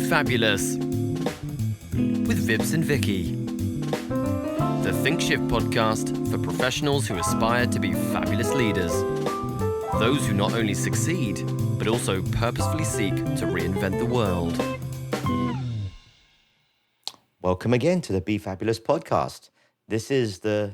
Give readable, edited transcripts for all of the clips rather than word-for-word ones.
Fabulous with Vibs and Vicky. The ThinqShift podcast for professionals who aspire to be fabulous leaders. Those who not only succeed, but also purposefully seek to reinvent the world. Welcome again to the Be Fabulous podcast. This is the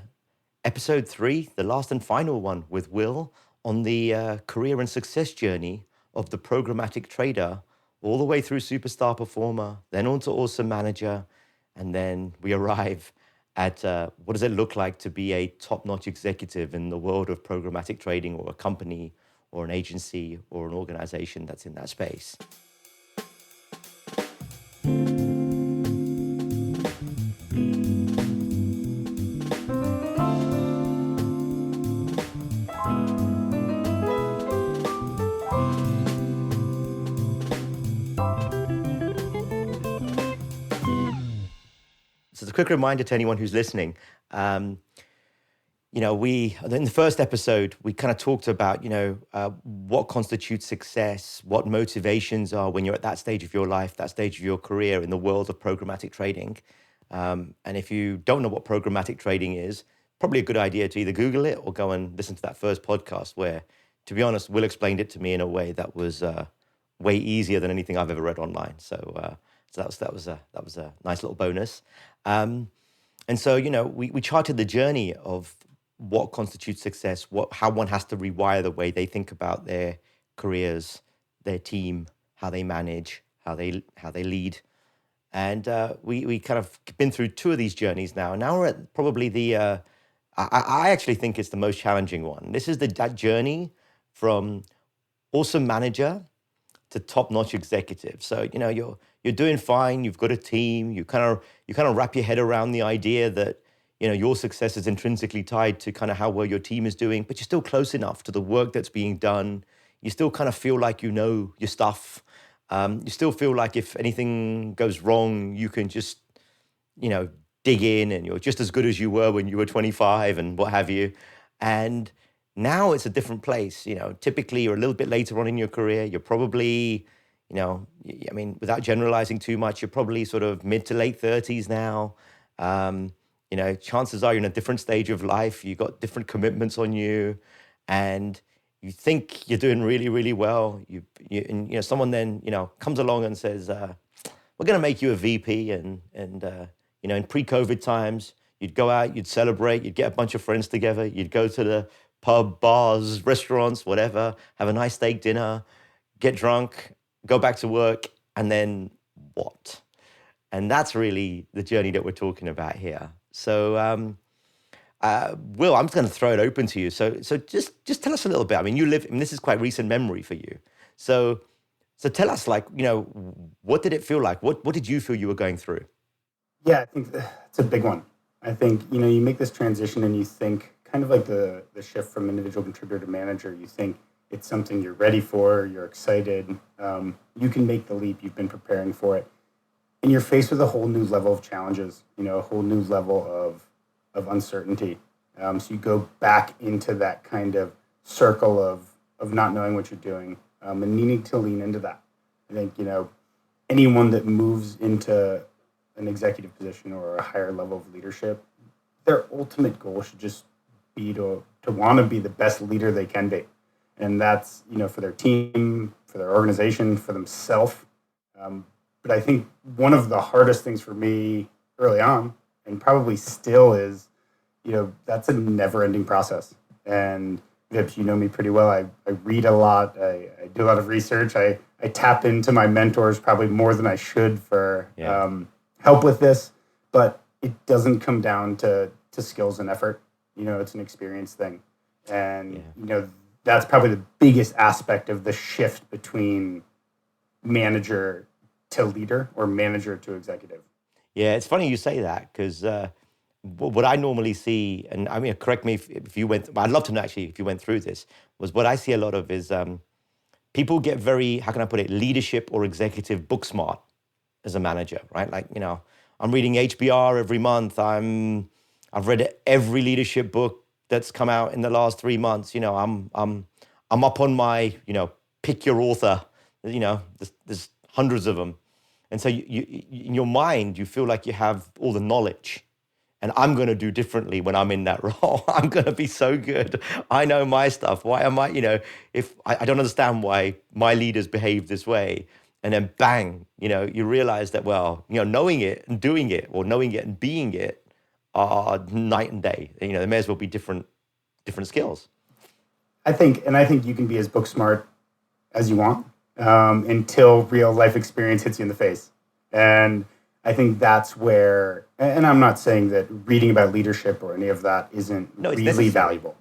episode 3, the last and final one with Will on the career and success journey of the programmatic trader, all the way through superstar performer, then on to awesome manager, and then we arrive at what does it look like to be a top-notch executive in the world of programmatic trading, or a company or an agency or an organization that's in that space. So, a quick reminder to anyone who's listening. In the first episode, we kind of talked about, what constitutes success, what motivations are when you're at that stage of your life, that stage of your career in the world of programmatic trading. And if you don't know what programmatic trading is, probably a good idea to either Google it or go and listen to that first podcast where, to be honest, Will explained it to me in a way that was way easier than anything I've ever read online. So that was a nice little bonus. And so, we charted the journey of what constitutes success, how one has to rewire the way they think about their careers, their team, how they manage, how they lead. And we kind of been through 2 of these journeys now. And now we're at probably the, I actually think it's the most challenging one. This is that journey from awesome manager to top-notch executive. So, you're doing fine, you've got a team, you kind of wrap your head around the idea that, your success is intrinsically tied to kind of how well your team is doing, but you're still close enough to the work that's being done. You still kind of feel like you know your stuff. You still feel like if anything goes wrong, you can just, dig in, and you're just as good as you were when you were 25 and what have you. And now it's a different place. Typically you're a little bit later on in your career. You're probably, without generalizing too much, you're probably sort of mid to late 30s now. Chances are you're in a different stage of life. You've got different commitments on you, and you think you're doing really, really well. Someone then, comes along and says, we're going to make you a VP. And in pre-COVID times, you'd go out, you'd celebrate, you'd get a bunch of friends together, you'd go to the pub, bars, restaurants, whatever, have a nice steak dinner, get drunk, go back to work, and then what? And that's really the journey that we're talking about here. So, Will, I'm just going to throw it open to you. So just tell us a little bit. This is quite recent memory for you. So tell us, what did it feel like? What did you feel you were going through? Yeah, I think it's a big one. I think, you make this transition and you think kind of like the shift from individual contributor to manager. You think it's something you're ready for, you're excited, you can make the leap, you've been preparing for it. And you're faced with a whole new level of challenges, a whole new level of uncertainty. So you go back into that kind of circle of not knowing what you're doing, and needing to lean into that. I think, anyone that moves into an executive position or a higher level of leadership, their ultimate goal should just be to want to be the best leader they can be. And that's, for their team, for their organization, for themselves. But I think one of the hardest things for me early on, and probably still is, that's a never-ending process. And Vips, you know me pretty well. I read a lot. I do a lot of research. I tap into my mentors probably more than I should for help with this. But it doesn't come down to skills and effort. It's an experience thing. And, that's probably the biggest aspect of the shift between manager to leader or manager to executive. Yeah, it's funny you say that, because what I normally see, and correct me if you I'd love to know actually if you went through this, was what I see a lot of is people get very, how can I put it, leadership or executive book smart as a manager, right? I'm reading HBR every month. I've read every leadership book that's come out in the last 3 months. I'm up on my, pick your author. There's hundreds of them. And so in your mind, you feel like you have all the knowledge. And I'm going to do differently when I'm in that role. I'm going to be so good. I know my stuff. Why am I, if I don't understand why my leaders behave this way, and then bang, you realize that, well, knowing it and doing it, or knowing it and being it are night and day. They may as well be different skills. I think you can be as book smart as you want until real life experience hits you in the face. And I think that's where, and I'm not saying that reading about leadership or any of that isn't really valuable,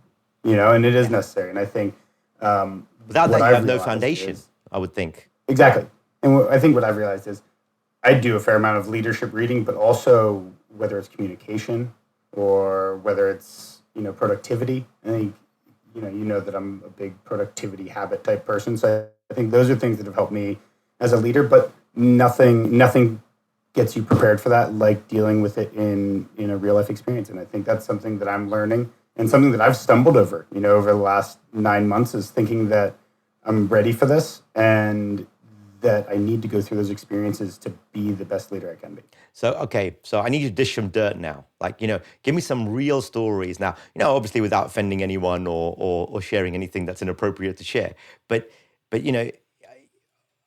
and it is necessary. And I think without that, you have no foundation, I would think. Exactly. And I think what I've realized is I do a fair amount of leadership reading, but also whether it's communication or whether it's, productivity. I think, that I'm a big productivity habit type person. So I think those are things that have helped me as a leader, but nothing gets you prepared for that, like dealing with it in a real life experience. And I think that's something that I'm learning and something that I've stumbled over, over the last 9 months, is thinking that I'm ready for this and that I need to go through those experiences to be the best leader I can be. So, okay, so I need you to dish some dirt now. Like, give me some real stories now, obviously without offending anyone or sharing anything that's inappropriate to share. But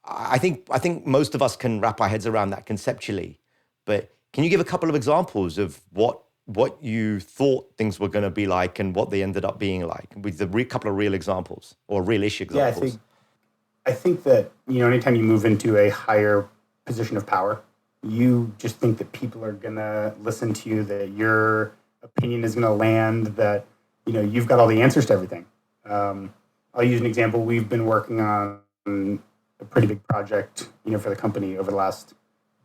I think most of us can wrap our heads around that conceptually, but can you give a couple of examples of what you thought things were going to be like and what they ended up being like, with the couple of real examples or real-ish examples? Yeah, I think that, anytime you move into a higher position of power, you just think that people are going to listen to you, that your opinion is going to land, that, you've got all the answers to everything. I'll use an example. We've been working on a pretty big project, for the company over the last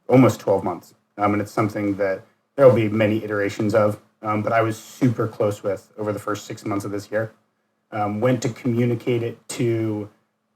almost 12 months. And it's something that there will be many iterations of, but I was super close with over the first 6 months of this year. Went to communicate it to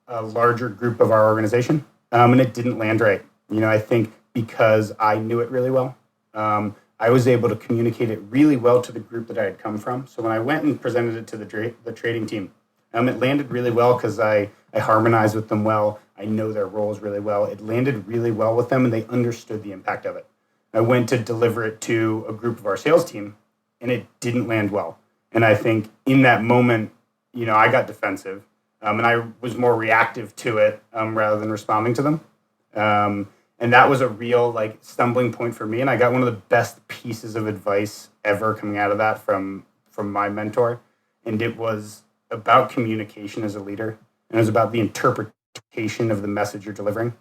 a larger group of our organization, and it didn't land right. I think because I knew it really well, I was able to communicate it really well to the group that I had come from. So when I went and presented it to the trading team, it landed really well because I harmonized with them well. I know their roles really well. It landed really well with them, and they understood the impact of it. I went to deliver it to a group of our sales team, and it didn't land well. And I think in that moment, I got defensive, and I was more reactive to it rather than responding to them. And that was a real stumbling point for me. And I got one of the best pieces of advice ever coming out of that from my mentor. And it was about communication as a leader. And it was about the interpretation of the message you're delivering.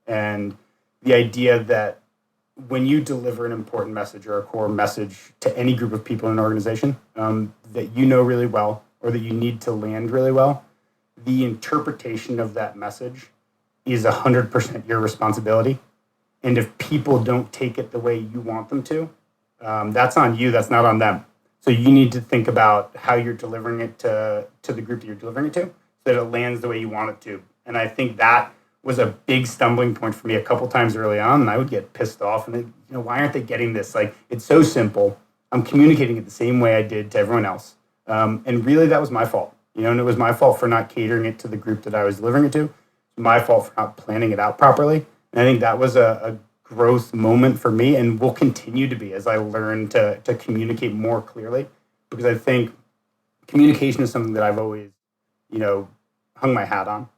And the idea that when you deliver an important message or a core message to any group of people in an organization that really well, or that you need to land really well, the interpretation of that message is 100% your responsibility. And if people don't take it the way you want them to, that's on you. That's not on them. So you need to think about how you're delivering it to the group that you're delivering it to, so that it lands the way you want it to. And I think that was a big stumbling point for me a couple times early on. And I would get pissed off and why aren't they getting this? It's so simple. I'm communicating it the same way I did to everyone else. And really that was my fault. And it was my fault for not catering it to the group that I was delivering it to. It's my fault for not planning it out properly. And I think that was a growth moment for me, and will continue to be as I learn to communicate more clearly, because I think communication is something that I've always, hung my hat on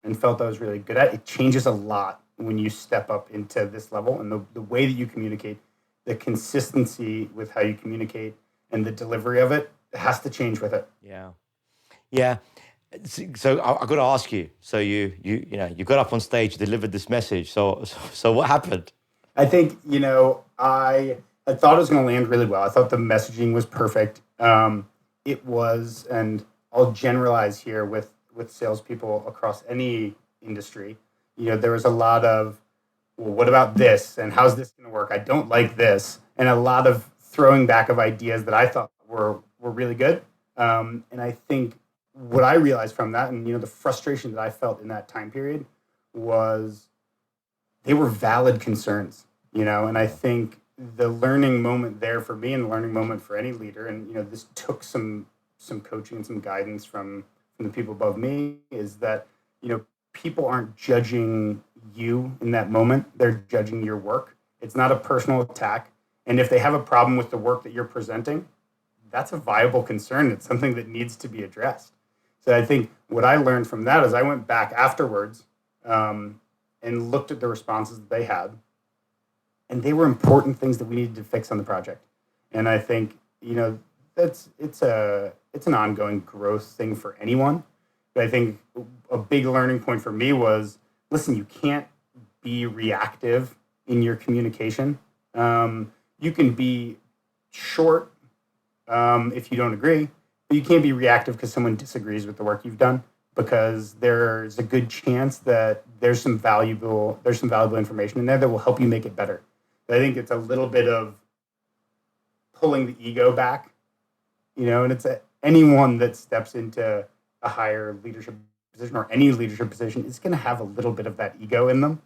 and felt I was really good at. It changes a lot when you step up into this level, and the way that you communicate, the consistency with how you communicate and the delivery of it has to change with it. Yeah. So I've got to ask you. So you got up on stage, delivered this message. So what happened? I think I thought it was going to land really well. I thought the messaging was perfect. It was, and I'll generalize here with salespeople across any industry. There was a lot of, well, what about this? And how's this going to work? I don't like this, and a lot of throwing back of ideas that I thought were really good. And I think what I realized from that, and the frustration that I felt in that time period, was they were valid concerns, and I think the learning moment there for me, and the learning moment for any leader, and this took some coaching and some guidance from the people above me, is that people aren't judging you in that moment. They're judging your work. It's not a personal attack. And if they have a problem with the work that you're presenting, that's a viable concern. It's something that needs to be addressed. So I think what I learned from that is I went back afterwards and looked at the responses that they had, and they were important things that we needed to fix on the project. And I think, it's an ongoing growth thing for anyone. But I think a big learning point for me was, listen, you can't be reactive in your communication. You can be short if you don't agree, but you can't be reactive because someone disagrees with the work you've done, because there's a good chance that there's some valuable information in there that will help you make it better. But I think it's a little bit of pulling the ego back, and it's anyone that steps into a higher leadership position or any leadership position is going to have a little bit of that ego in them,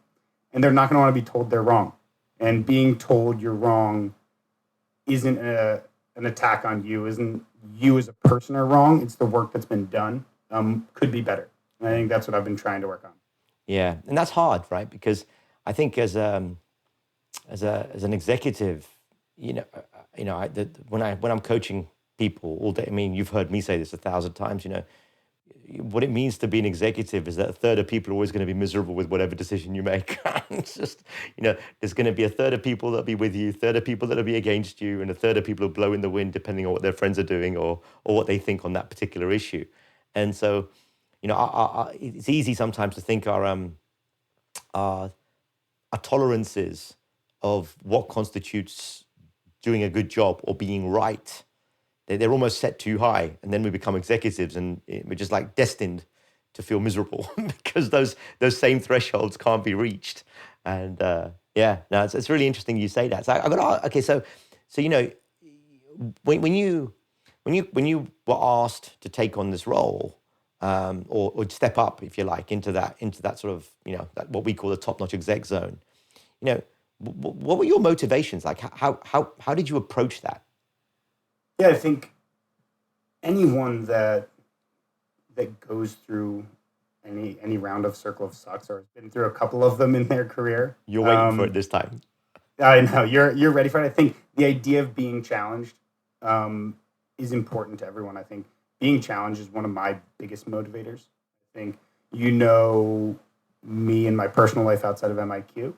and they're not going to want to be told they're wrong. And being told you're wrong isn't an attack on you, isn't you as a person are wrong. It's the work that's been done could be better. And I think that's what I've been trying to work on. Yeah, and that's hard, right? Because I think as an executive, when I'm coaching people all day, I mean, you've heard me say this 1,000 times. What it means to be an executive is that a third of people are always going to be miserable with whatever decision you make. It's just, there's going to be a third of people that'll be with you, a third of people that'll be against you, and a third of people will blow in the wind depending on what their friends are doing or what they think on that particular issue. And so, it's easy sometimes to think our tolerances of what constitutes doing a good job or being right, they're almost set too high, and then we become executives and we're just like destined to feel miserable because those same thresholds can't be reached. And it's really interesting you say that. So I got okay. So when you were asked to take on this role, or step up, if you like, into that sort of that what we call the top-notch exec zone, what were your motivations like? How did you approach that? Yeah, I think anyone that goes through any round of Circle of Sucks or has been through a couple of them in their career. You're waiting for it this time. I know you're ready for it. I think the idea of being challenged is important to everyone. I think being challenged is one of my biggest motivators. I think me and my personal life outside of MIQ.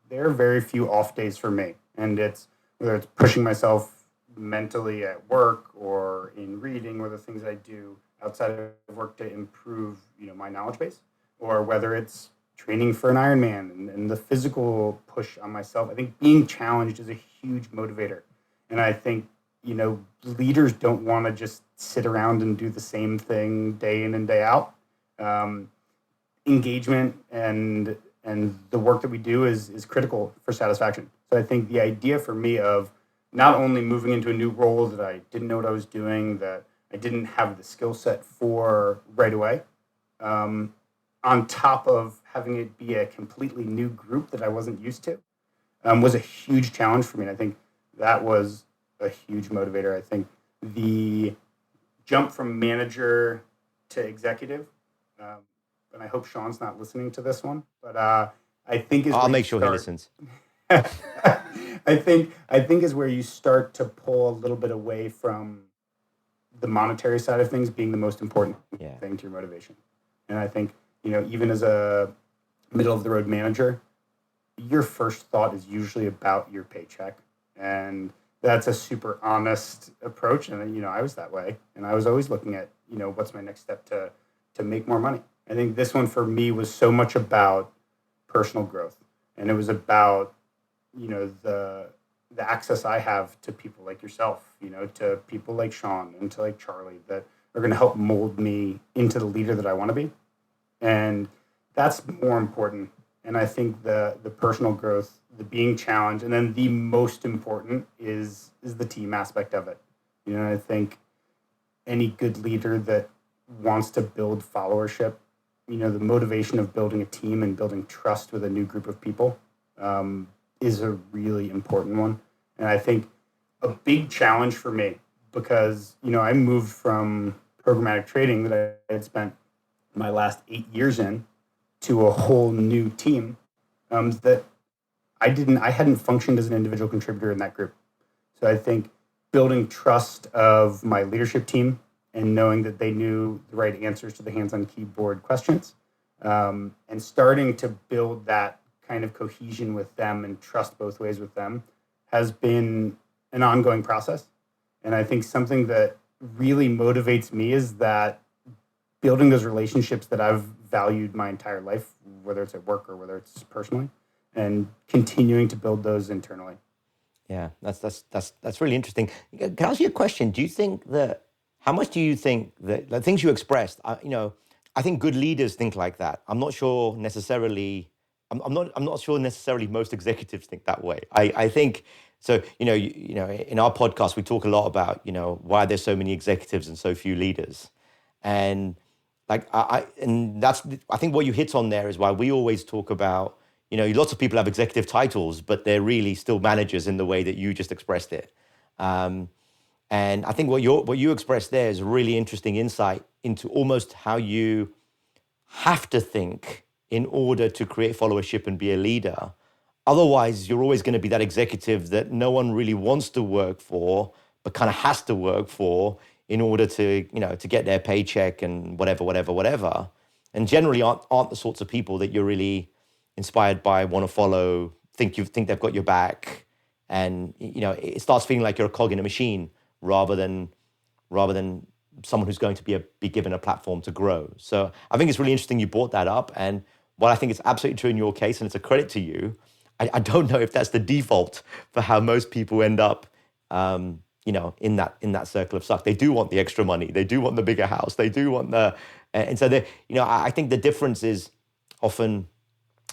There are very few off days for me, and it's whether it's pushing myself mentally at work or in reading or the things I do outside of work to improve, my knowledge base, or whether it's training for an Ironman and the physical push on myself. I think being challenged is a huge motivator. And I think, leaders don't want to just sit around and do the same thing day in and day out. Engagement and the work that we do is critical for satisfaction. So I think the idea for me of not only moving into a new role that I didn't know what I was doing, that I didn't have the skill set for right away, on top of having it be a completely new group that I wasn't used to, was a huge challenge for me. And I think that was a huge motivator. I think the jump from manager to executive, and I hope Sean's not listening to this one, but I think I'll make sure he listens. I think is where you start to pull a little bit away from the monetary side of things being the most important thing to your motivation. And I think, even as a middle of the road manager, your first thought is usually about your paycheck. And that's a super honest approach. And, I was that way. And I was always looking at, what's my next step to make more money. I think this one for me was so much about personal growth. And it was about, the access I have to people like yourself, to people like Sean and to like Charlie that are going to help mold me into the leader that I want to be. And that's more important. And I think the personal growth, the being challenged, and then the most important is the team aspect of it. I think any good leader that wants to build followership, the motivation of building a team and building trust with a new group of people is a really important one. And I think a big challenge for me, because, I moved from programmatic trading that I had spent my last 8 years in to a whole new team that I hadn't functioned as an individual contributor in that group. So I think building trust of my leadership team and knowing that they knew the right answers to the hands-on keyboard questions, and starting to build that kind of cohesion with them and trust both ways with them has been an ongoing process. And I think something that really motivates me is that building those relationships that I've valued my entire life, whether it's at work or whether it's personally, and continuing to build those internally. Yeah, that's really interesting. Can I ask you a question? Do you think that, how much do you think that the things you expressed, I think good leaders think like that. I'm not sure necessarily, I'm not sure necessarily most executives think that way. I think, so, in our podcast, we talk a lot about, why there's so many executives and so few leaders. And like, I think what you hit on there is why we always talk about, lots of people have executive titles, but they're really still managers in the way that you just expressed it. And I think what you expressed there is a really interesting insight into almost how you have to think in order to create followership and be a leader. Otherwise, you're always going to be that executive that no one really wants to work for, but kind of has to work for in order to, to get their paycheck and whatever. And generally aren't the sorts of people that you're really inspired by, want to follow, think they've got your back. And, it starts feeling like you're a cog in a machine rather than someone who's going to be given a platform to grow. So I think it's really interesting you brought that up. And while I think it's absolutely true in your case, and it's a credit to you, I don't know if that's the default for how most people end up, in that circle of suck. They do want the extra money. They do want the bigger house. They do want and so I think the difference is often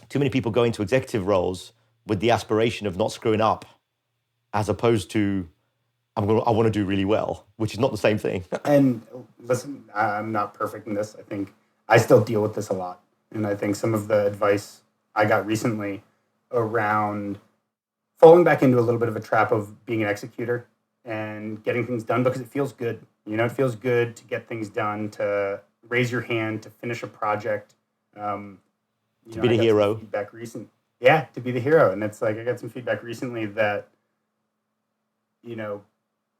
too many people go into executive roles with the aspiration of not screwing up, as opposed to I want to do really well, which is not the same thing. And listen, I'm not perfect in this. I think I still deal with this a lot. And I think some of the advice I got recently around falling back into a little bit of a trap of being an executor and getting things done because it feels good. It feels good to get things done, to raise your hand, to finish a project. To be the hero. To be the hero. And it's like, I got some feedback recently that,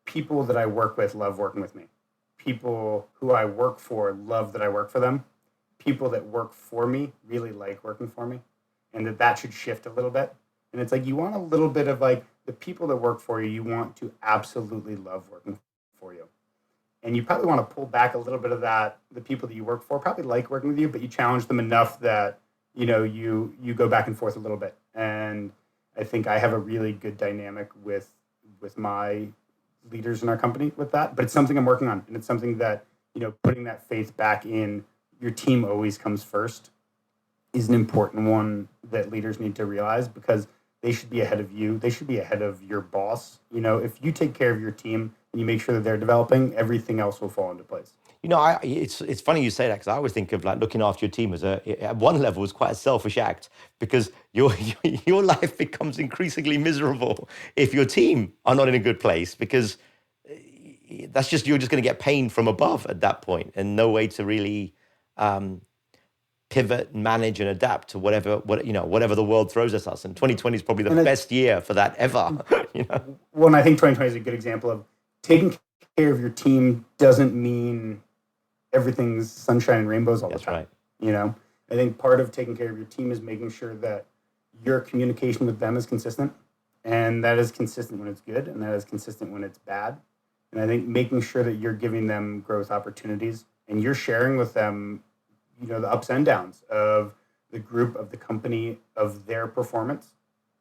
people that I work with love working with me. People who I work for love that I work for them. People that work for me really like working for me. And that should shift a little bit. And it's like, you want a little bit of like, the people that work for you, you want to absolutely love working for you. And you probably want to pull back a little bit of that. The people that you work for probably like working with you, but you challenge them enough that, you go back and forth a little bit. And I think I have a really good dynamic with my leaders in our company with that, but it's something I'm working on. And it's something that, putting that faith back in your team always comes first is an important one that leaders need to realize, because they should be ahead of you. They should be ahead of your boss. If you take care of your team and you make sure that they're developing, everything else will fall into place. It's funny you say that, because I always think of like looking after your team as at one level is quite a selfish act, because your life becomes increasingly miserable if your team are not in a good place, because you're just going to get pain from above at that point, and no way to really pivot, manage, and adapt to whatever the world throws at us. And 2020 is probably the best year for that ever. Well, and I think 2020 is a good example of taking care of your team doesn't mean everything's sunshine and rainbows all the time. That's right. I think part of taking care of your team is making sure that your communication with them is consistent, and that is consistent when it's good, and that is consistent when it's bad. And I think making sure that you're giving them growth opportunities and you're sharing with them, the ups and downs of the group, of the company, of their performance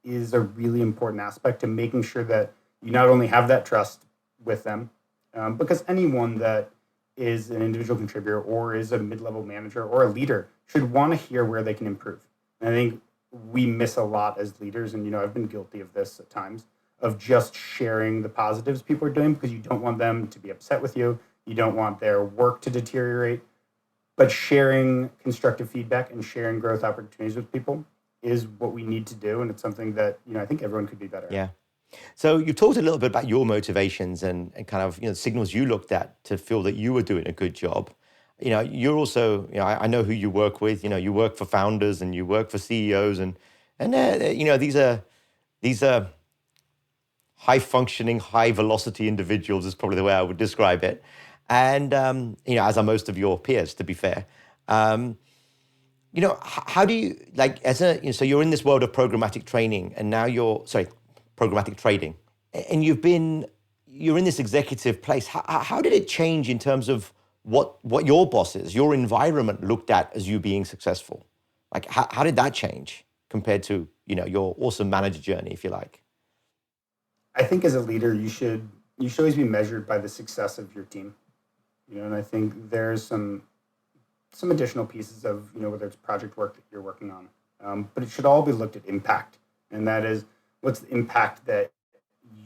is a really important aspect to making sure that you not only have that trust with them, because anyone that is an individual contributor or is a mid-level manager or a leader should want to hear where they can improve. And I think we miss a lot as leaders, and I've been guilty of this at times, of just sharing the positives people are doing because you don't want them to be upset with you. You don't want their work to deteriorate. But sharing constructive feedback and sharing growth opportunities with people is what we need to do, and it's something that I think everyone could be better at. Yeah. So you've talked a little bit about your motivations and kind of signals you looked at to feel that you were doing a good job. you're also, I know who you work with. You work for founders and you work for CEOs, and these are high functioning, high velocity individuals is probably the way I would describe it. And as are most of your peers, to be fair. How do you, like, so you're in this world of programmatic training, and now programmatic trading, and you're in this executive place. How did it change in terms of what your bosses, your environment looked at as you being successful? Like, how did that change compared to, your awesome manager journey, if you like? I think as a leader, you should always be measured by the success of your team. And I think there's some additional pieces of, whether it's project work that you're working on, but it should all be looked at impact. And that is, what's the impact that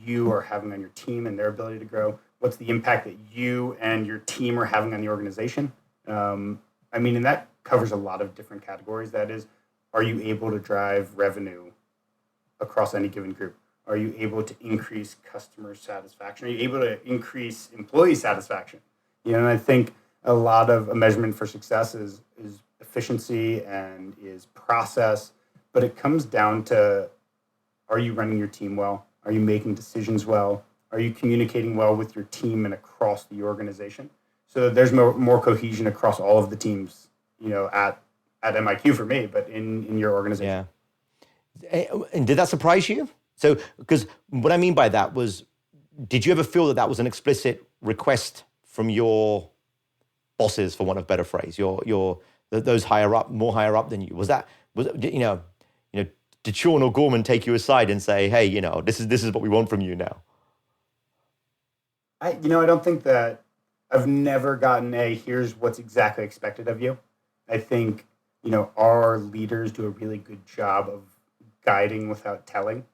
you are having on your team and their ability to grow? What's the impact that you and your team are having on the organization? And that covers a lot of different categories. That is, are you able to drive revenue across any given group? Are you able to increase customer satisfaction? Are you able to increase employee satisfaction? And I think a lot of a measurement for success is efficiency and is process, but it comes down to, are you running your team well? Are you making decisions well? Are you communicating well with your team and across the organization? So that there's more cohesion across all of the teams, at MIQ for me, but in your organization. Yeah. And did that surprise you? So, because what I mean by that was, did you ever feel that was an explicit request from your bosses, for want of a better phrase, those more higher up than you? Did Sean or Gorman take you aside and say, hey, this is what we want from you now? I don't think that I've never gotten here's what's exactly expected of you. I think, our leaders do a really good job of guiding without telling.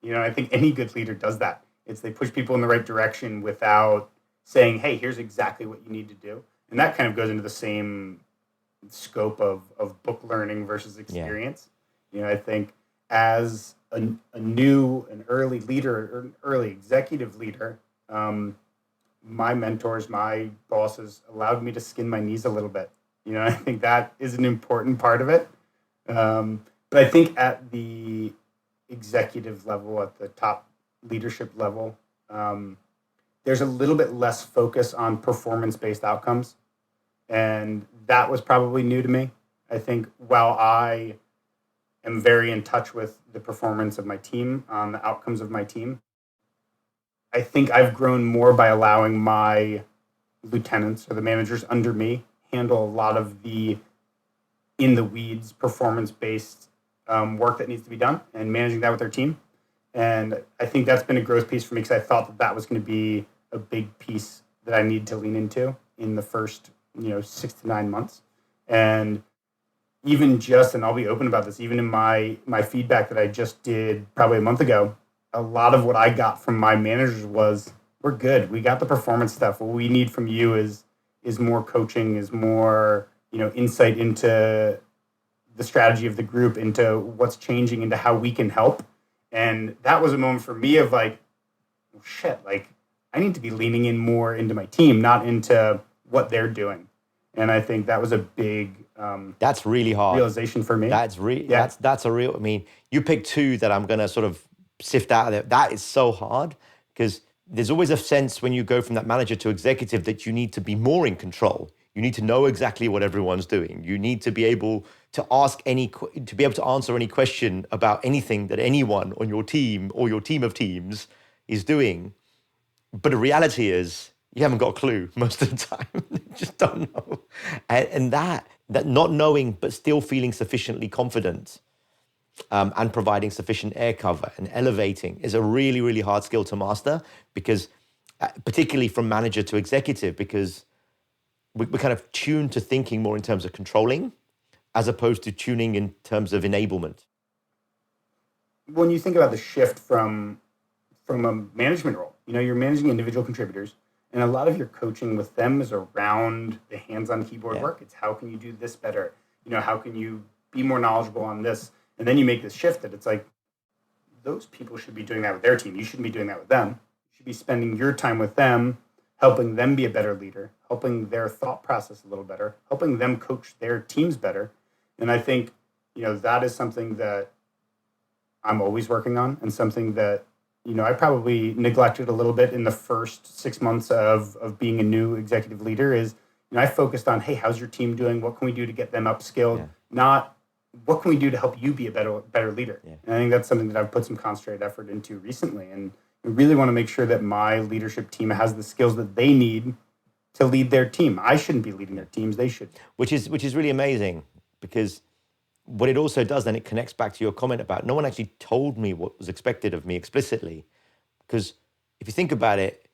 I think any good leader does that. They push people in the right direction without saying, hey, here's exactly what you need to do. And that kind of goes into the same scope of book learning versus experience. Yeah. I think as an early leader or an early executive leader, my mentors, my bosses allowed me to skin my knees a little bit. I think that is an important part of it. But I think at the executive level, at the top leadership level, there's a little bit less focus on performance-based outcomes. And that was probably new to me. I think while I am very in touch with the performance of my team, on the outcomes of my team, I think I've grown more by allowing my lieutenants or the managers under me handle a lot of the in the weeds performance-based work that needs to be done and managing that with their team. And I think that's been a growth piece for me, because I thought that was going to be a big piece that I need to lean into in the first 6 to 9 months. And even and I'll be open about this, even in my feedback that I just did probably a month ago, a lot of what I got from my managers was, we're good. We got the performance stuff. What we need from you is more coaching, is more, insight into the strategy of the group, into what's changing, into how we can help. And that was a moment for me of like, oh, shit, like I need to be leaning in more into my team, not into what they're doing. And I think that was a big that's really hard realization for me. That's a real, you picked two that I'm going to sort of sift out of there. That is so hard, because there's always a sense when you go from that manager to executive that you need to be more in control. You need to know exactly what everyone's doing. You need to be able to answer any question about anything that anyone on your team or your team of teams is doing. But the reality is, you haven't got a clue most of the time. You just don't know. And that not knowing, but still feeling sufficiently confident and providing sufficient air cover and elevating is a really, really hard skill to master, because particularly from manager to executive, because we're kind of tuned to thinking more in terms of controlling as opposed to tuning in terms of enablement. When you think about the shift from a management role, you're managing individual contributors, and a lot of your coaching with them is around the hands-on keyboard work. It's how can you do this better? How can you be more knowledgeable on this? And then you make this shift that it's like, those people should be doing that with their team. You shouldn't be doing that with them. You should be spending your time with them, helping them be a better leader, helping their thought process a little better, helping them coach their teams better. And I think, that is something that I'm always working on, and something that, I probably neglected a little bit in the first 6 months of being a new executive leader is, I focused on, hey, how's your team doing? What can we do to get them upskilled? Not what can we do to help you be a better leader? And I think that's something that I've put some concentrated effort into recently. And I really want to make sure that my leadership team has the skills that they need to lead their team. I shouldn't be leading their teams. They should. Which is really amazing, because what it also does, then it connects back to your comment about no one actually told me what was expected of me explicitly. Because if you think about it,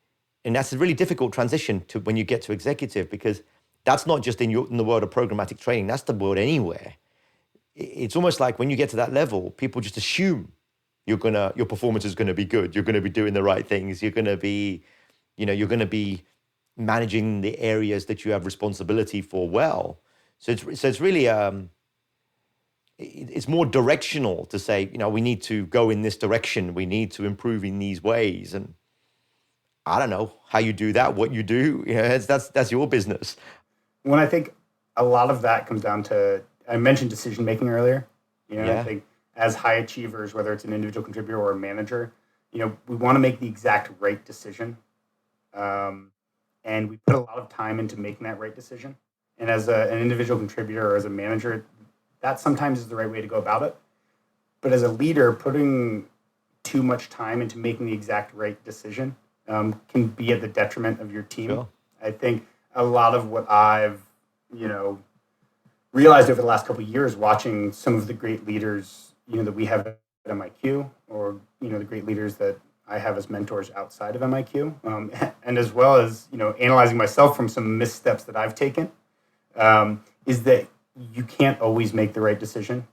and that's a really difficult transition to when you get to executive, because that's not just in the world of programmatic training, that's the world anywhere. It's almost like when you get to that level, people just assume your performance is gonna be good, you're gonna be doing the right things, you're gonna be managing the areas that you have responsibility for well. So it's really it's more directional to say, we need to go in this direction, we need to improve in these ways. And I don't know how you do that, what you do, that's your business. When I think a lot of that comes down to, I mentioned decision making earlier. I think as high achievers, whether it's an individual contributor or a manager, we want to make the exact right decision. And we put a lot of time into making that right decision. And as an individual contributor or as a manager, that sometimes is the right way to go about it. But as a leader, putting too much time into making the exact right decision can be at the detriment of your team. Sure. I think a lot of what I've, realized over the last couple of years, watching some of the great leaders, that we have at MIQ, or, the great leaders that I have as mentors outside of MIQ, and as well as, analyzing myself from some missteps that I've taken, is that you can't always make the right decision.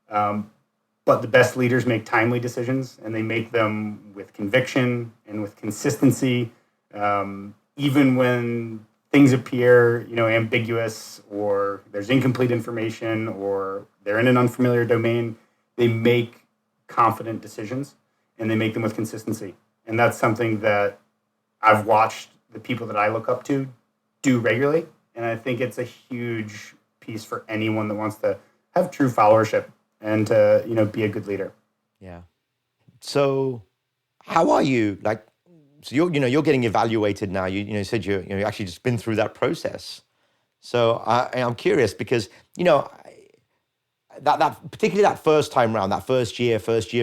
But the best leaders make timely decisions, and they make them with conviction and with consistency, even when things appear, ambiguous, or there's incomplete information, or they're in an unfamiliar domain. They make confident decisions, and they make them with consistency. And that's something that I've watched the people that I look up to do regularly. And I think it's a huge piece for anyone that wants to have true followership and to, be a good leader. Yeah. So how are you? So you're getting evaluated now. You said you actually just been through that process. So I'm curious, because, that particularly that first time round, that first year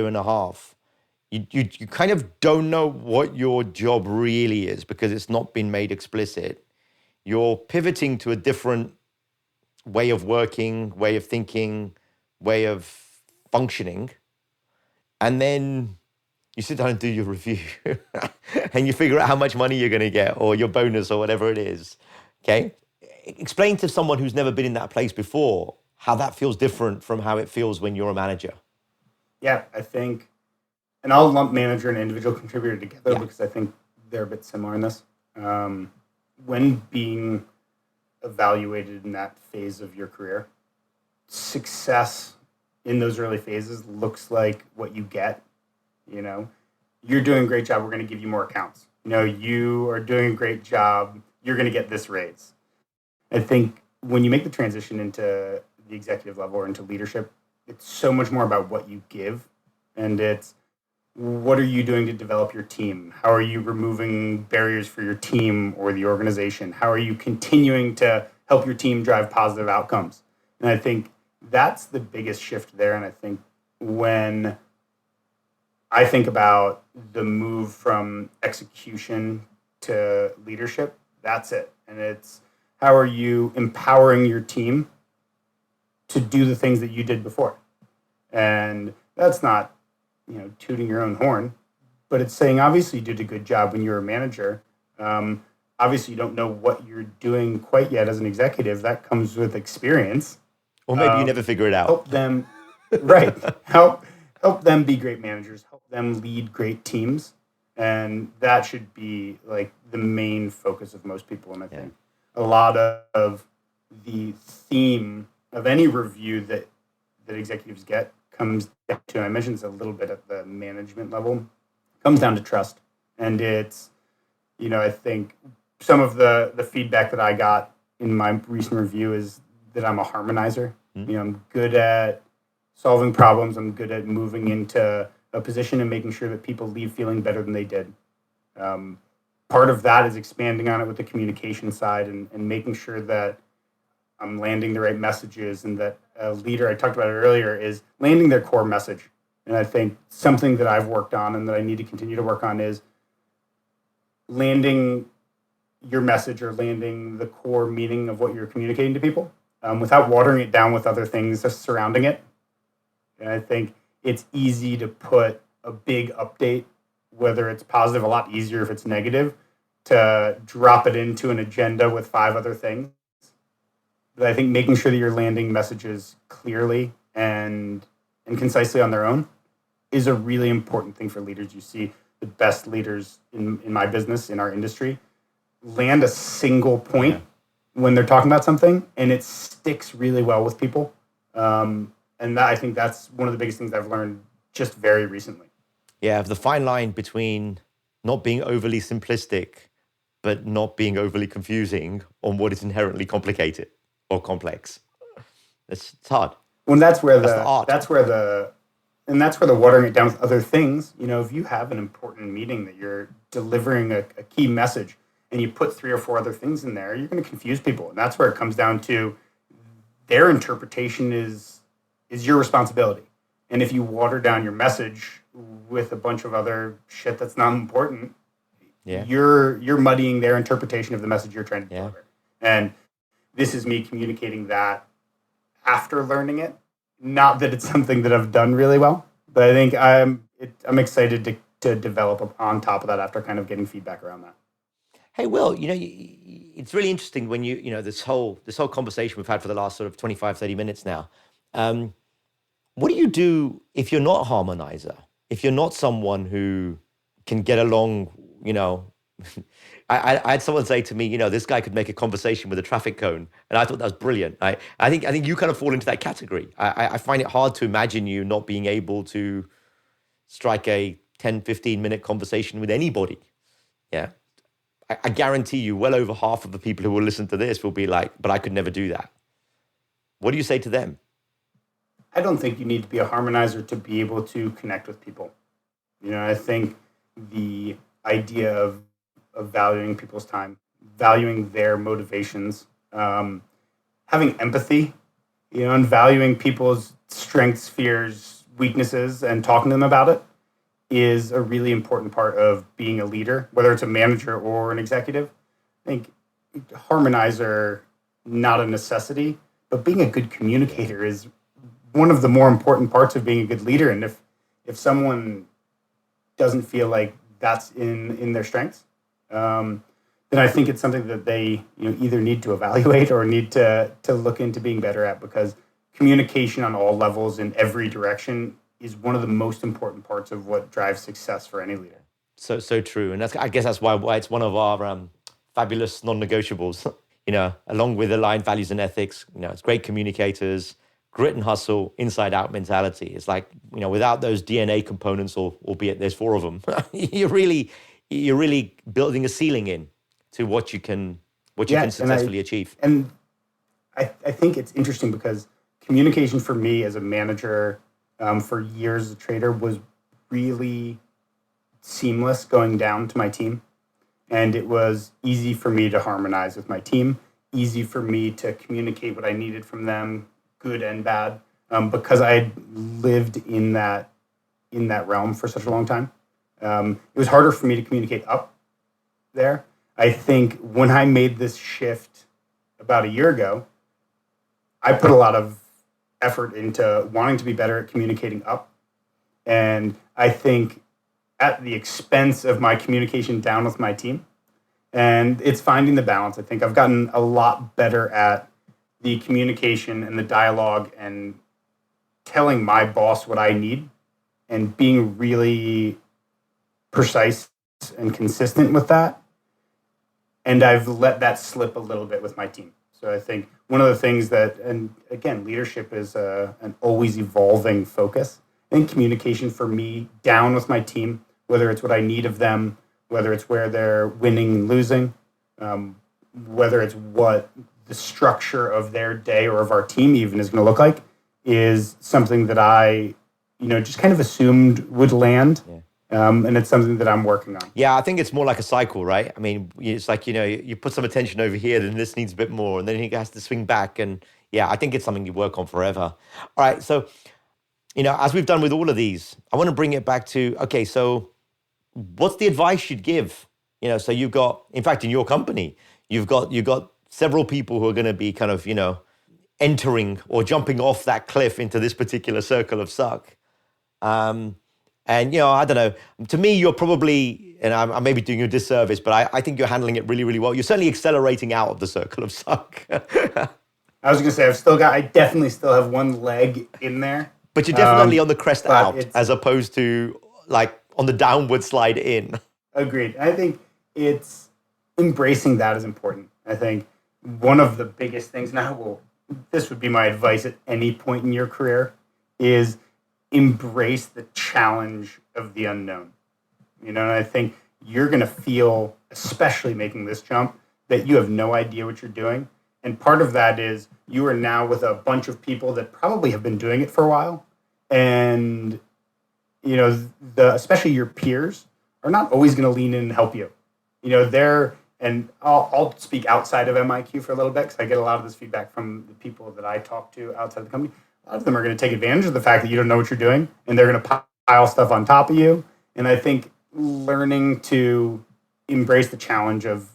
and a half, you kind of don't know what your job really is, because it's not been made explicit. You're pivoting to a different way of working, way of thinking, way of functioning. And then you sit down and do your review and you figure out how much money you're going to get, or your bonus, or whatever it is. Okay. Explain to someone who's never been in that place before how that feels different from how it feels when you're a manager. Yeah, I think, and I'll lump manager and individual contributor together because I think they're a bit similar in this. When being evaluated in that phase of your career, success in those early phases looks like what you get. You're doing a great job, we're going to give you more accounts. You are doing a great job, you're going to get this raise. I think when you make the transition into the executive level or into leadership, it's so much more about what you give, and it's what are you doing to develop your team? How are you removing barriers for your team or the organization? How are you continuing to help your team drive positive outcomes? And I think that's the biggest shift there. And I think when I think about the move from execution to leadership, that's it. And it's how are you empowering your team to do the things that you did before? And that's not, tooting your own horn, but it's saying, obviously you did a good job when you were a manager. Obviously you don't know what you're doing quite yet as an executive. That comes with experience. Or maybe you never figure it out. Help them, right. Help them be great managers, help them lead great teams. And that should be like the main focus of most people. And I think a lot of the theme of any review that executives get comes down to, and I mentioned this a little bit at the management level, comes down to trust. And it's, I think some of the feedback that I got in my recent review is that I'm a harmonizer. I'm good at solving problems. I'm good at moving into a position and making sure that people leave feeling better than they did. Part of that is expanding on it with the communication side and making sure that I'm landing the right messages, and that a leader, I talked about it earlier, is landing their core message. And I think something that I've worked on and that I need to continue to work on is landing your message or landing the core meaning of what you're communicating to people without watering it down with other things just surrounding it. And I think it's easy to put a big update, whether it's positive, a lot easier if it's negative, to drop it into an agenda with 5 other things. But I think making sure that you're landing messages clearly and concisely on their own is a really important thing for leaders. You see the best leaders in my business, in our industry, land a single point when they're talking about something, and it sticks really well with people. And I think that's one of the biggest things I've learned just very recently. Yeah, the fine line between not being overly simplistic, but not being overly confusing on what is inherently complicated or complex. It's hard. Well, that's where the art. That's where the watering it down with other things. If you have an important meeting that you're delivering a key message, and you put 3 or 4 other things in there, you're going to confuse people, and that's where it comes down to their interpretation is your responsibility. And if you water down your message with a bunch of other shit that's not important, you're muddying their interpretation of the message you're trying to deliver. And this is me communicating that after learning it. Not that it's something that I've done really well, but I think I'm excited to develop on top of that after kind of getting feedback around that. Hey, Will, it's really interesting when this whole conversation we've had for the last sort of 25, 30 minutes now. What do you do if you're not a harmonizer? If you're not someone who can get along, I had someone say to me, this guy could make a conversation with a traffic cone. And I thought that was brilliant. I think you kind of fall into that category. I find it hard to imagine you not being able to strike a 10, 15-minute conversation with anybody. Yeah. I guarantee you well over half of the people who will listen to this will be like, but I could never do that. What do you say to them? I don't think you need to be a harmonizer to be able to connect with people. I think the idea of valuing people's time, valuing their motivations, having empathy, and valuing people's strengths, fears, weaknesses, and talking to them about it is a really important part of being a leader, whether it's a manager or an executive. I think harmonizer, not a necessity, but being a good communicator is one of the more important parts of being a good leader. And if someone doesn't feel like that's in their strengths, then I think it's something that they either need to evaluate or need to look into being better at, because communication on all levels in every direction is one of the most important parts of what drives success for any leader. So true. And I guess that's why it's one of our fabulous non-negotiables, along with aligned values and ethics. It's great communicators, grit and hustle, inside out mentality. It's like, without those DNA components, or albeit there's 4 of them, you're really building a ceiling in to what you can successfully achieve. And I think it's interesting because communication for me as a manager, for years as a trader, was really seamless going down to my team. And it was easy for me to harmonize with my team, easy for me to communicate what I needed from them, good and bad, because I had lived in that realm for such a long time. It was harder for me to communicate up there. I think when I made this shift about a year ago, I put a lot of effort into wanting to be better at communicating up. And I think at the expense of my communication down with my team. And it's finding the balance. I think I've gotten a lot better at the communication and the dialogue and telling my boss what I need and being really precise and consistent with that. And I've let that slip a little bit with my team. So I think one of the things that, and again, leadership is an always evolving focus. I think communication for me down with my team, whether it's what I need of them, whether it's where they're winning and losing, whether it's what the structure of their day or of our team even is going to look like, is something that I, just kind of assumed would land. Yeah. And it's something that I'm working on. Yeah, I think it's more like a cycle, right? I mean, it's like, you put some attention over here, then this needs a bit more, and then it has to swing back. And yeah, I think it's something you work on forever. All right. So, as we've done with all of these, I want to bring it back to, okay, so what's the advice you'd give? So you've got, in fact, in your company, you've got several people who are going to be kind of, entering or jumping off that cliff into this particular circle of suck. And, I don't know, to me, you're probably, and I may be doing you a disservice, but I think you're handling it really, really well. You're certainly accelerating out of the circle of suck. I was going to say, I definitely still have one leg in there. But you're definitely on the crest out as opposed to like on the downward slide in. Agreed. I think it's embracing that is important. I think one of the biggest things now, this would be my advice at any point in your career, is embrace the challenge of the unknown. And I think you're going to feel, especially making this jump, that you have no idea what you're doing. And part of that is you are now with a bunch of people that probably have been doing it for a while. And, especially your peers are not always going to lean in and help you. And I'll speak outside of MIQ for a little bit because I get a lot of this feedback from the people that I talk to outside the company. A lot of them are going to take advantage of the fact that you don't know what you're doing, and they're going to pile stuff on top of you. And I think learning to embrace the challenge of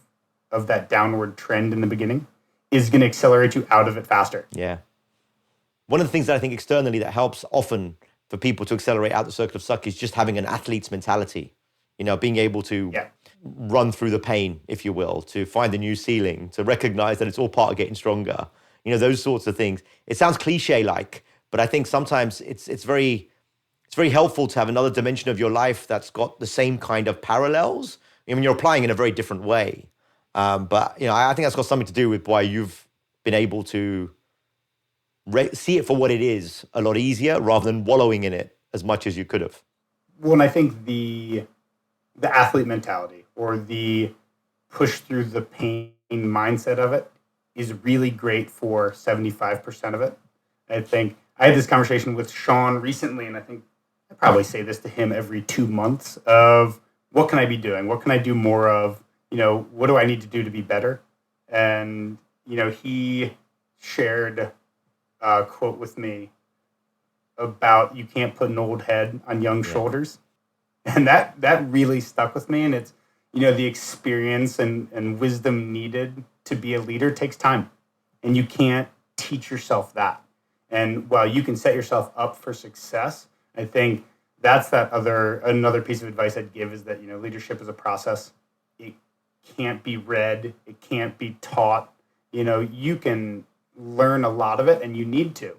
that downward trend in the beginning is going to accelerate you out of it faster. Yeah. One of the things that I think externally that helps often for people to accelerate out the circle of suck is just having an athlete's mentality. Being able to run through the pain, if you will, to find a new ceiling, to recognize that it's all part of getting stronger. Those sorts of things. It sounds cliche-like, but I think sometimes it's very helpful to have another dimension of your life that's got the same kind of parallels. You're applying in a very different way. But I think that's got something to do with why you've been able to see it for what it is a lot easier rather than wallowing in it as much as you could have. Well, and I think the athlete mentality or the push through the pain mindset of it is really great for 75% of it. I think I had this conversation with Sean recently, and I think I probably say this to him every 2 months of what can I be doing? What can I do more of? What do I need to do to be better? And, he shared a quote with me about you can't put an old head on young shoulders. And that really stuck with me. And it's, the experience and wisdom needed to be a leader takes time. And you can't teach yourself that. And while you can set yourself up for success, I think that's another piece of advice I'd give is that, leadership is a process. It can't be read. It can't be taught. You can learn a lot of it, and you need to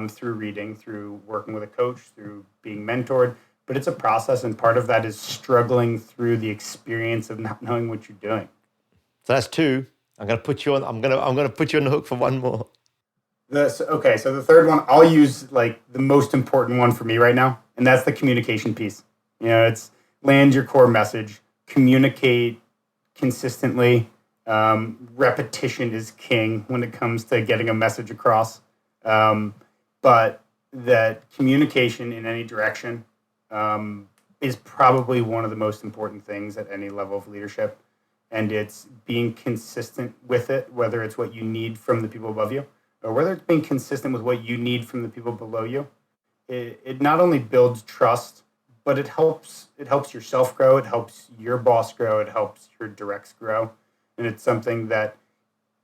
through reading, through working with a coach, through being mentored. But it's a process, and part of that is struggling through the experience of not knowing what you're doing. So that's two. I'm gonna put you on. I'm gonna put you on the hook for one more. Okay, so the third one, I'll use like the most important one for me right now, and that's the communication piece. It's land your core message, communicate consistently. Repetition is king when it comes to getting a message across. But that communication in any direction is probably one of the most important things at any level of leadership. And it's being consistent with it, whether it's what you need from the people above you or whether it's being consistent with what you need from the people below you. It not only builds trust, but it helps yourself grow. It helps your boss grow. It helps your directs grow. And it's something that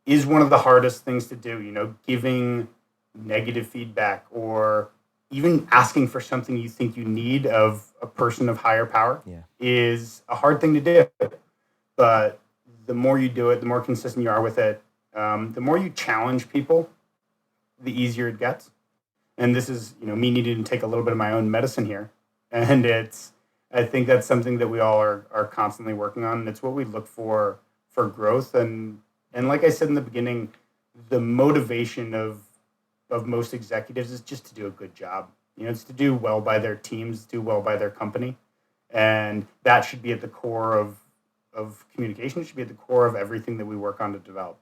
is one of the hardest things to do, giving negative feedback or even asking for something you think you need of a person of higher power is a hard thing to do. But the more you do it, the more consistent you are with it, the more you challenge people, the easier it gets. And this is, me needing to take a little bit of my own medicine here. And I think that's something that we all are constantly working on. And it's what we look for growth. And like I said in the beginning, the motivation of most executives is just to do a good job. It's to do well by their teams, do well by their company. And that should be at the core of of communication. It should be at the core of everything that we work on to develop.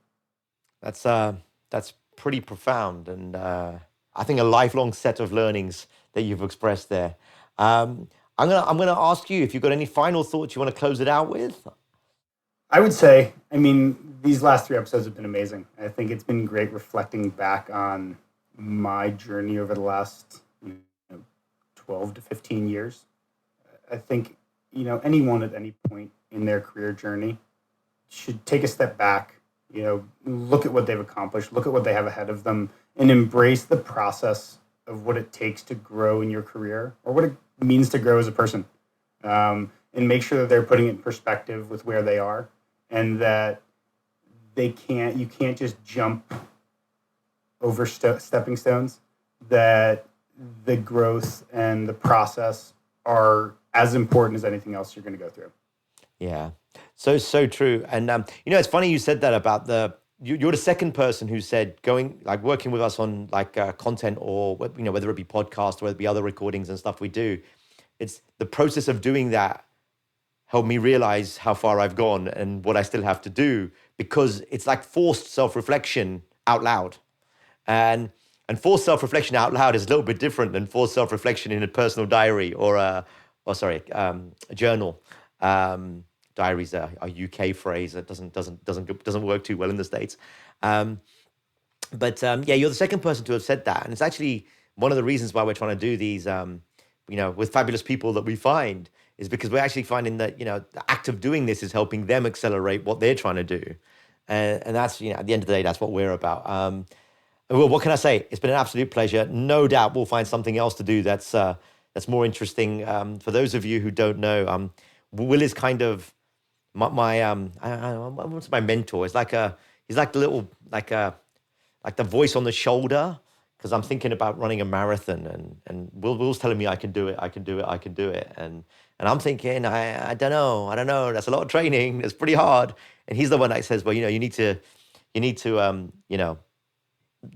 That's pretty profound, and I think a lifelong set of learnings that you've expressed there. I'm gonna ask you if you've got any final thoughts you want to close it out with. I would say, I mean, these last 3 episodes have been amazing. I think it's been great reflecting back on my journey over the last 12 to 15 years. I think, anyone at any point in their career journey should take a step back, look at what they've accomplished, look at what they have ahead of them, and embrace the process of what it takes to grow in your career or what it means to grow as a person. And make sure that they're putting it in perspective with where they are, and that you can't just jump over stepping stones, that the growth and the process are as important as anything else you're going to go through. Yeah, so true. And it's funny you said that about you're the second person who said working with us on content, or whether it be podcast or whether it be other recordings and stuff we do. It's the process of doing that helped me realize how far I've gone and what I still have to do, because it's like forced self-reflection out loud. And forced self-reflection out loud is a little bit different than forced self-reflection in a personal diary or a journal. Diaries are a UK phrase that doesn't work too well in the States. But you're the second person to have said that, and it's actually one of the reasons why we're trying to do these, with fabulous people that we find, is because we're actually finding that the act of doing this is helping them accelerate what they're trying to do, and that's at the end of the day, that's what we're about. Well, what can I say? It's been an absolute pleasure. No doubt we'll find something else to do that's more interesting. For those of you who don't know, Will is kind of what's my mentor? He's like the voice on the shoulder, because I'm thinking about running a marathon, and Will's telling me I can do it, and I'm thinking I don't know. That's a lot of training. It's pretty hard. And he's the one that says, well, you need to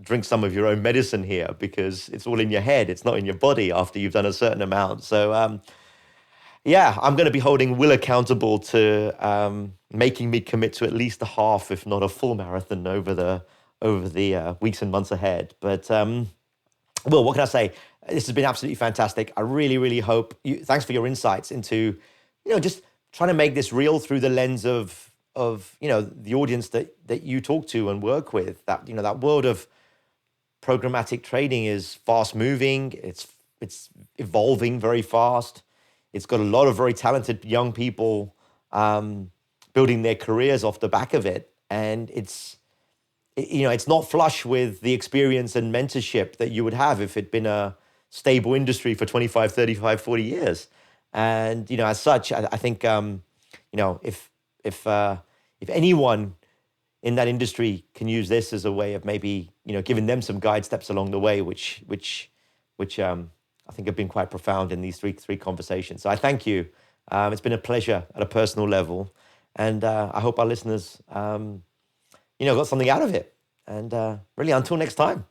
drink some of your own medicine here, because it's all in your head. It's not in your body after you've done a certain amount. So I'm going to be holding Will accountable to making me commit to at least a half, if not a full marathon over the weeks and months ahead. But Will, what can I say? This has been absolutely fantastic. I really, really hope thanks for your insights into, just trying to make this real through the lens of the audience that you talk to and work with. That that world of programmatic trading is fast moving. It's evolving very fast. It's got a lot of very talented young people building their careers off the back of it, and it's not flush with the experience and mentorship that you would have if it'd been a stable industry for 25, 35, 40 years. And, as such, I think, if anyone in that industry can use this as a way of maybe, giving them some guide steps along the way, which I think have been quite profound in these three conversations. So I thank you. It's been a pleasure at a personal level. And I hope our listeners, got something out of it. And really, until next time,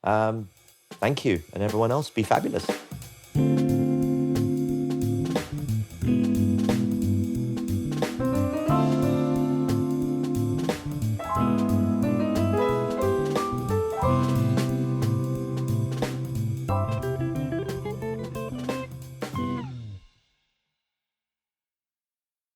thank you. And everyone else, be fabulous.